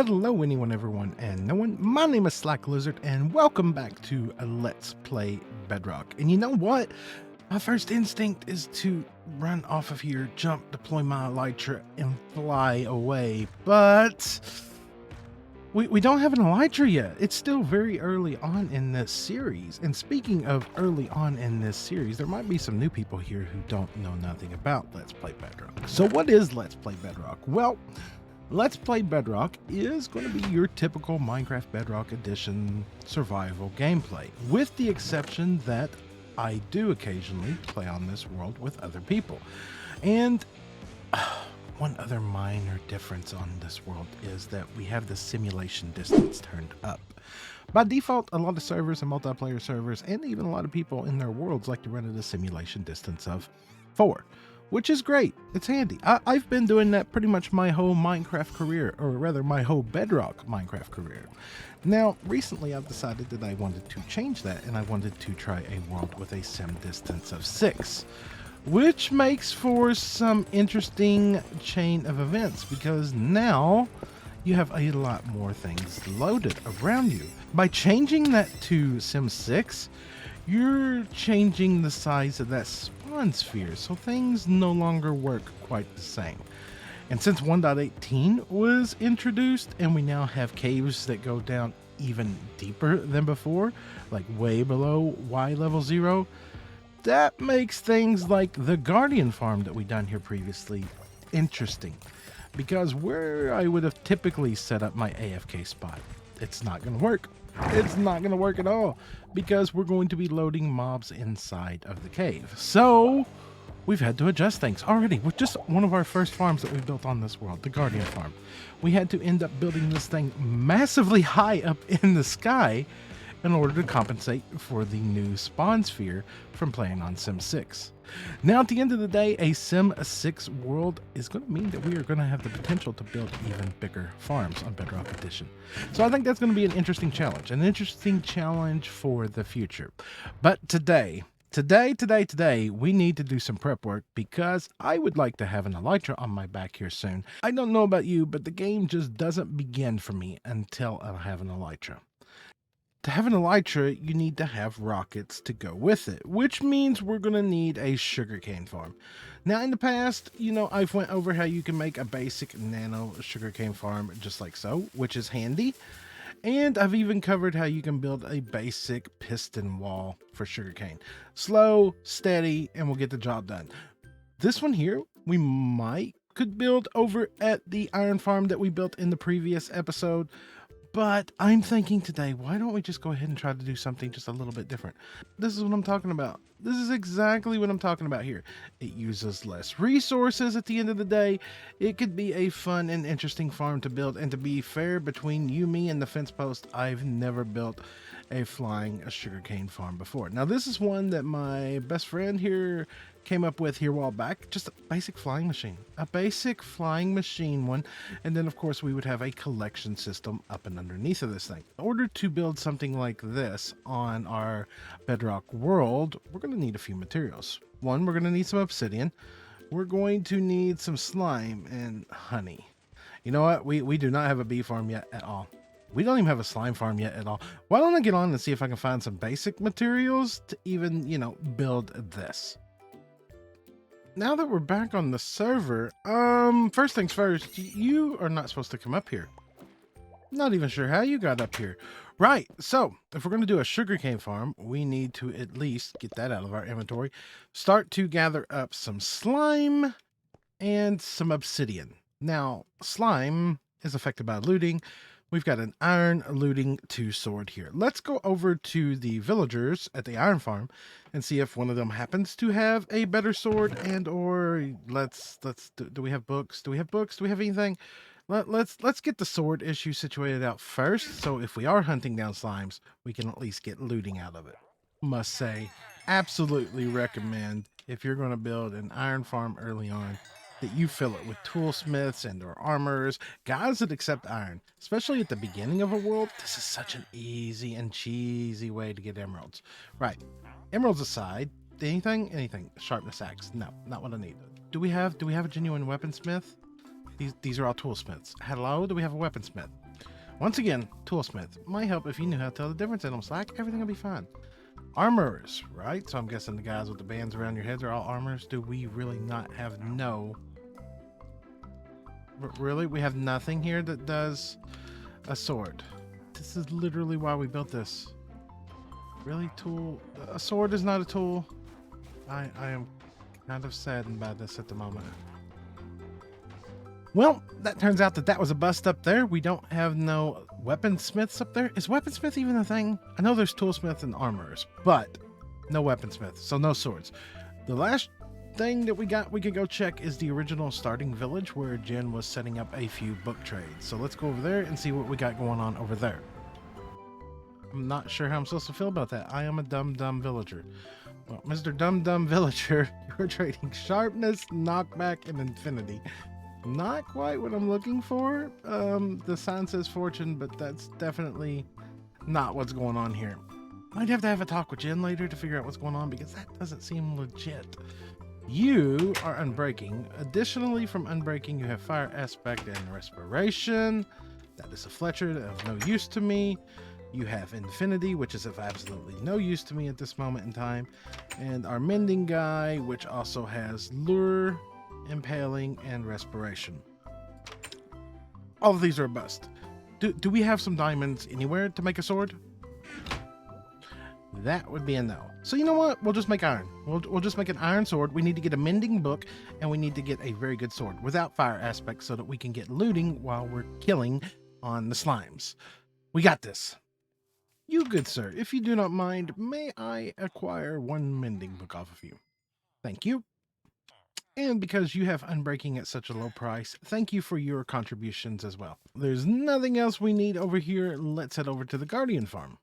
Hello anyone, everyone, and no one. My name is SlackLizard, and welcome back to Let's Play Bedrock. And you know what? My first instinct is to run off of here, jump, deploy my elytra, and fly away. But we don't have an elytra yet. It's still very early on in this series. And speaking of early on in this series, there might be some new people here who don't know nothing about Let's Play Bedrock. So what is Let's Play Bedrock? Well, Let's Play Bedrock is going to be your typical Minecraft Bedrock Edition survival gameplay, with the exception that I do occasionally play on this world with other people. And one other minor difference on this world is that we have the simulation distance turned up. By default, a lot of servers and multiplayer servers, and even a lot of people in their worlds, like to run at a simulation distance of 4. Which is great. It's handy. I've been doing that pretty much my whole Minecraft career, or rather my whole Bedrock Minecraft career. Now, recently I've decided that I wanted to change that, and I wanted to try a world with a sim distance of 6. Which makes for some interesting chain of events, because now you have a lot more things loaded around you. By changing that to Sim 6, you're changing the size of that spawn sphere, so things no longer work quite the same. And since 1.18 was introduced, and we now have caves that go down even deeper than before, like way below Y level 0, that makes things like the Guardian farm that we done here previously interesting. Because where I would have typically set up my AFK spot, it's not going to work. It's not going to work at all, because we're going to be loading mobs inside of the cave. So we've had to adjust things already with just one of our first farms that we built on this world, the Guardian farm. We had to end up building this thing massively high up in the sky in order to compensate for the new spawn sphere from playing on Sim 6. Now, at the end of the day, a Sim 6 world is going to mean that we are going to have the potential to build even bigger farms on Bedrock Edition. So I think that's going to be an interesting challenge for the future. But today, we need to do some prep work, because I would like to have an elytra on my back here soon. I don't know about you, but the game just doesn't begin for me until I have an elytra. To have an elytra, you need to have rockets to go with it, which means we're going to need a sugarcane farm. Now, in the past, I've went over how you can make a basic nano sugarcane farm just like so, which is handy. And I've even covered how you can build a basic piston wall for sugarcane. Slow, steady, and we'll get the job done. This one here, we could build over at the iron farm that we built in the previous episode. But I'm thinking today, why don't we just go ahead and try to do something just a little bit different? This is what I'm talking about. This is exactly what I'm talking about here. It uses less resources at the end of the day. It could be a fun and interesting farm to build. And to be fair, between you, me, and the fence post, I've never built a sugarcane farm before. Now, this is one that my best friend here came up with here a while back. Just a basic flying machine. A basic flying machine one. And then, of course, we would have a collection system up and underneath of this thing. In order to build something like this on our Bedrock world, we're going to need a few materials. One, we're going to need some obsidian. We're going to need some slime and honey. You know what? We do not have a bee farm yet at all. We don't even have a slime farm yet at all. Why don't I get on and see if I can find some basic materials to even, build this. Now that we're back on the server, first things first, you are not supposed to come up here. Not even sure how you got up here. Right, so if we're going to do a sugarcane farm, we need to at least get that out of our inventory. Start to gather up some slime and some obsidian. Now, slime is affected by looting. We've got an iron looting 2 sword here. Let's go over to the villagers at the iron farm and see if one of them happens to have a better sword, and or do we have books? Do we have books? Do we have anything? Let's get the sword issue situated out first, so if we are hunting down slimes, we can at least get looting out of it. Must say, absolutely recommend, if you're going to build an iron farm early on, that you fill it with toolsmiths and or armorers, guys that accept iron. Especially at the beginning of a world, this is such an easy and cheesy way to get emeralds. Right, emeralds aside, anything, sharpness axe, no, not what I need. Do we have a genuine weaponsmith? These are all toolsmiths. Hello, do we have a weaponsmith? Once again, toolsmith. Might help if you knew how to tell the difference in them, Slack. Everything will be fine. Armorers, right? So I'm guessing the guys with the bands around your heads are all armorers. Do we really not have no... Really? We have nothing here that does a sword. This is literally why we built this. Really? Tool? A sword is not a tool. I am kind of saddened by this at the moment. Well, that turns out that that was a bust up there. We don't have no weaponsmiths up there. Is weaponsmith even a thing? I know there's toolsmith and armorers, but no weaponsmith, so no swords. The last thing that we could go check is the original starting village where Jen was setting up a few book trades. So let's go over there and see what we got going on over there. I'm not sure how I'm supposed to feel about that. I am a dumb villager. Well, Mr. Dumb Villager, you're trading sharpness, knockback, and infinity. Not quite what I'm looking for. The sign says fortune, but that's definitely not what's going on here. Might have to have a talk with Jen later to figure out what's going on because that doesn't seem legit. You are unbreaking. Additionally, from unbreaking, you have fire aspect and respiration. That is a Fletcher of no use to me. You have infinity, which is of absolutely no use to me at this moment in time. And our mending guy, which also has lure, impaling, and respiration. All of these are a bust. Do we have some diamonds anywhere to make a sword? That would be a no. So you know what? We'll just make iron. We'll just make an iron sword. We need to get a mending book, and we need to get a very good sword without fire aspect so that we can get looting while we're killing on the slimes. We got this. You good sir, if you do not mind, may I acquire one mending book off of you? Thank you. And because you have unbreaking at such a low price, thank you for your contributions as well. There's nothing else we need over here. Let's head over to the Guardian Farm.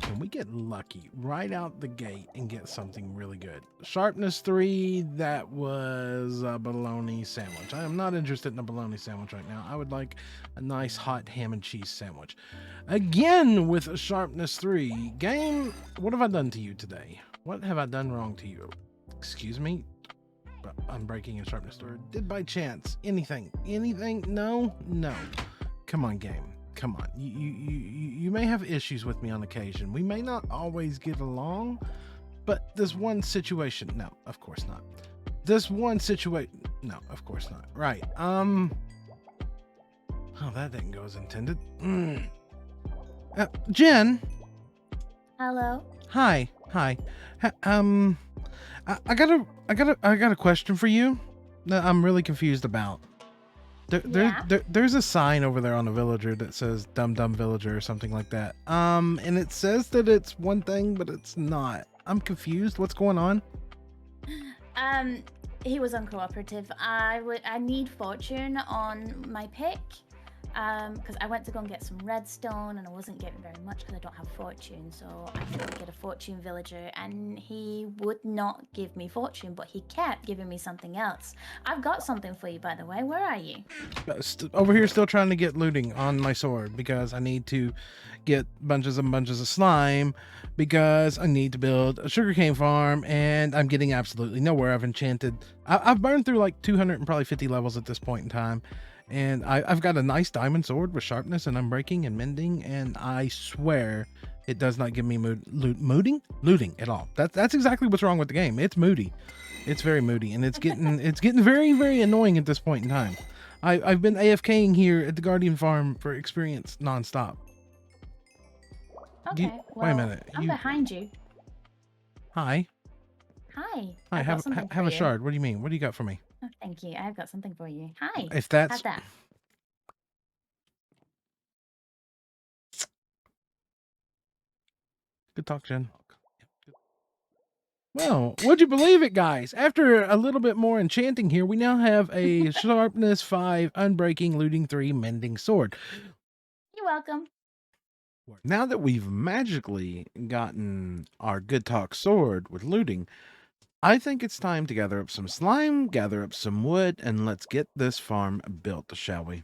Can we get lucky right out the gate and get something really good? Sharpness 3, that was a bologna sandwich. I am not interested in a bologna sandwich right now. I would like a nice hot ham and cheese sandwich. Again with a sharpness 3. Game, what have I done to you today? What have I done wrong to you? Excuse me? I'm breaking a sharpness 3. Did by chance anything? No. Come on, game. Come on, you may have issues with me on occasion. We may not always get along, but this one situation, no, of course not. This one situation, no, of course not. Right, oh, that didn't go as intended. Jen? Hello? Hi. I got a question for you that I'm really confused about. There's a sign over there on the villager that says dumb villager or something like that. And it says that it's one thing, but it's not. I'm confused. What's going on? He was uncooperative. I need fortune on my pick. Because I went to go and get some redstone and I wasn't getting very much because I don't have fortune. So I had to get a fortune villager and he would not give me fortune, but he kept giving me something else. I've got something for you, by the way. Where are you? Over here still trying to get looting on my sword because I need to get bunches and bunches of slime because I need to build a sugarcane farm and I'm getting absolutely nowhere. I've enchanted. I've burned through like 250 levels at this point in time. And I've got a nice diamond sword with sharpness and unbreaking and mending, and I swear it does not give me looting at all. That's exactly what's wrong with the game. It's moody. It's very moody, and it's getting very annoying at this point in time. I've been AFKing here at the Guardian Farm for experience nonstop. Okay, wait a minute. I'm behind you. Hi. Hi. Have a shard. What do you mean? What do you got for me? Oh, thank you. I've got something for you. Hi. If that's... How's that? Good talk, Jen. Well, would you believe it, guys? After a little bit more enchanting here, we now have a sharpness 5, unbreaking, looting 3, mending sword. You're welcome. Now that we've magically gotten our good talk sword with looting, I think it's time to gather up some slime, gather up some wood, and let's get this farm built, shall we?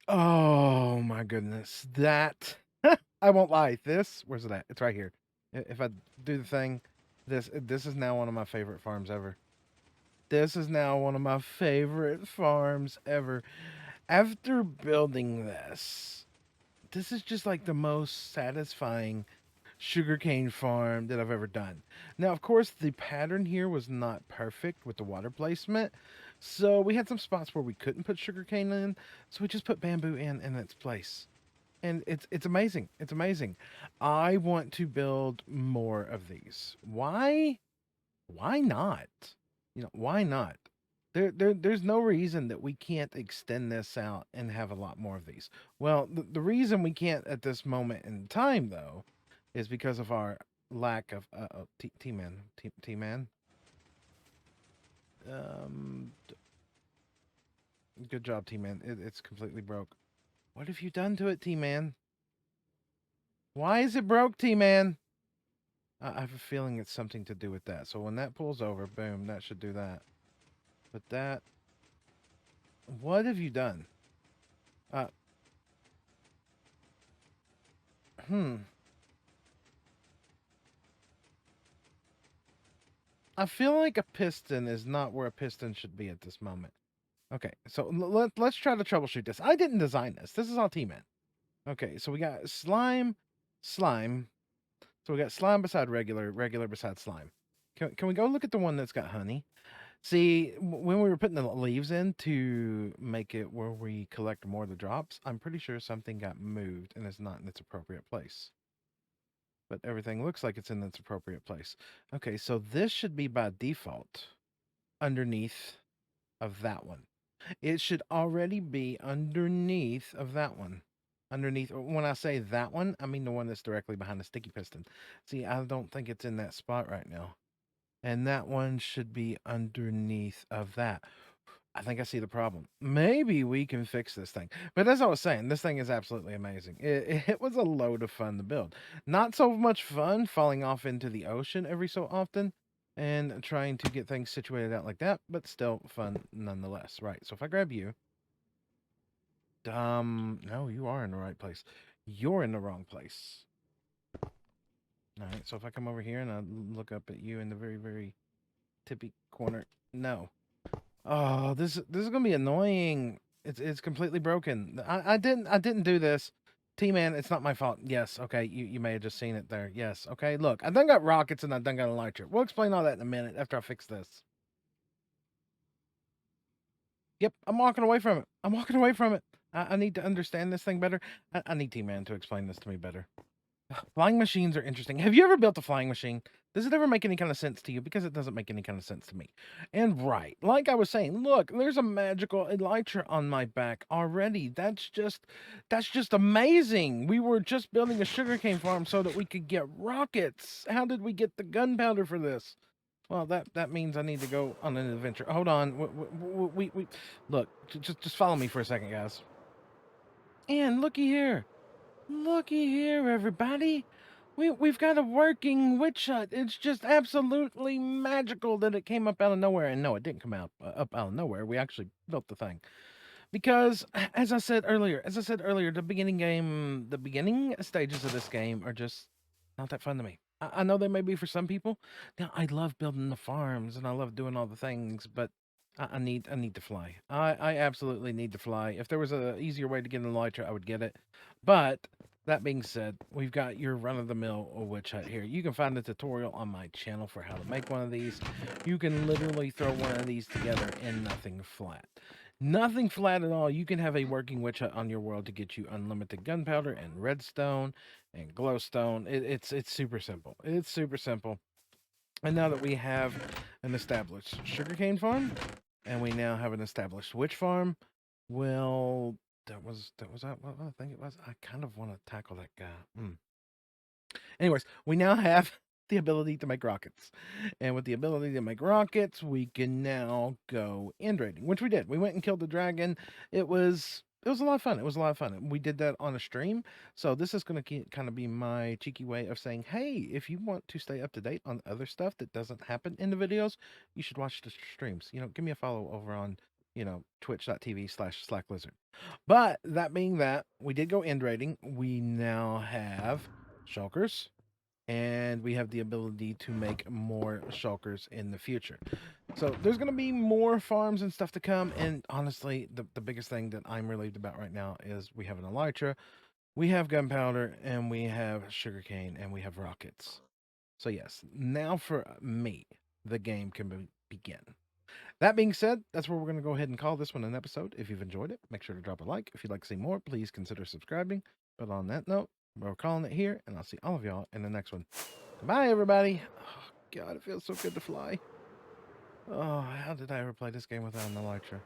Oh my goodness. That I won't lie. This, where's it at? It's right here. If I do the thing, this is now one of my favorite farms ever. This is now one of my favorite farms ever. After building this is just like the most satisfying sugarcane farm that I've ever done. Now, of course, the pattern here was not perfect with the water placement. So we had some spots where we couldn't put sugarcane in. So we just put bamboo in its place. And it's amazing. It's amazing. I want to build more of these. Why? Why not? Why not? There's no reason that we can't extend this out and have a lot more of these. Well, the reason we can't at this moment in time, though, is because of our lack of Tman. Um, Good job, Tman. It's completely broke. What have you done to it, Tman? Why is it broke, Tman? I have a feeling it's something to do with that. So when that pulls over, boom, that should do that. But that, what have you done? Uh, hmm. I feel like a piston is not where a piston should be at this moment. Okay, so let's try to troubleshoot this. I didn't design this. This is all T-Man. Okay, so we got slime. So we got slime beside regular beside slime. Can we go look at the one that's got honey? See, when we were putting the leaves in to make it where we collect more of the drops, I'm pretty sure something got moved and it's not in its appropriate place. But everything looks like it's in its appropriate place. Okay, so this should be by default underneath of that one. It should already be underneath of that one. Underneath, when I say that one, I mean the one that's directly behind the sticky piston. See, I don't think it's in that spot right now. And that one should be underneath of that. I think I see the problem. Maybe we can fix this thing. But as I was saying, this thing is absolutely amazing. It was a load of fun to build. Not so much fun falling off into the ocean every so often and trying to get things situated out like that, but still fun nonetheless. Right. So if I grab you, no, you are in the right place. You're in the wrong place. All right. So if I come over here and I look up at you in the very, very tippy corner, no. Oh, this is gonna be annoying. It's completely broken. I didn't do this. T-Man, it's not my fault. Yes, okay, you may have just seen it there. Yes, okay. Look, I done got rockets and I done got a lighter. We'll explain all that in a minute after I fix this. Yep, I'm walking away from it. I'm walking away from it. I need to understand this thing better. I need T-Man to explain this to me better. Flying machines are interesting. Have you ever built a flying machine? Does it ever make any kind of sense to you? Because it doesn't make any kind of sense to me. And right, like I was saying, look, there's a magical elytra on my back already. That's just amazing. We were just building a sugarcane farm so that we could get rockets. How did we get the gunpowder for this? Well, that means I need to go on an adventure. Hold on. We look, just follow me for a second, guys. And looky here. Looky here, everybody. We've got a working witch hut. It's just absolutely magical that it came up out of nowhere. And no, it didn't come up out of nowhere. We actually built the thing. Because as I said earlier, the beginning stages of this game are just not that fun to me. I know they may be for some people. Now I love building the farms and I love doing all the things, but I need to fly. I absolutely need to fly. If there was a easier way to get an elytra, I would get it. But that being said, we've got your run-of-the-mill witch hut here. You can find a tutorial on my channel for how to make one of these. You can literally throw one of these together in nothing flat. Nothing flat at all. You can have a working witch hut on your world to get you unlimited gunpowder and redstone and glowstone. It's super simple. It's super simple. And now that we have an established sugarcane farm, and we now have an established witch farm, well, that was what I think it was. I kind of want to tackle that guy. Anyways, we now have the ability to make rockets. And with the ability to make rockets, we can now go end raiding, which we did. We went and killed the dragon. It was a lot of fun. It was a lot of fun. We did that on a stream. So this is going to kind of be my cheeky way of saying, hey, if you want to stay up to date on other stuff that doesn't happen in the videos, you should watch the streams. Give me a follow over on, you know, twitch.tv/SlackLizard. But that being that, we did go end rating. We now have shulkers, and we have the ability to make more shulkers in the future. So there's going to be more farms and stuff to come. And honestly, the biggest thing that I'm relieved about right now is we have an elytra, we have gunpowder, and we have sugarcane, and we have rockets. So yes, now for me, the game can begin. That being said, that's where we're going to go ahead and call this one an episode. If you've enjoyed it, make sure to drop a like. If you'd like to see more, please consider subscribing. But on that note, we're calling it here, and I'll see all of y'all in the next one. Goodbye, everybody. Oh, God, it feels so good to fly. Oh, how did I ever play this game without an elytra?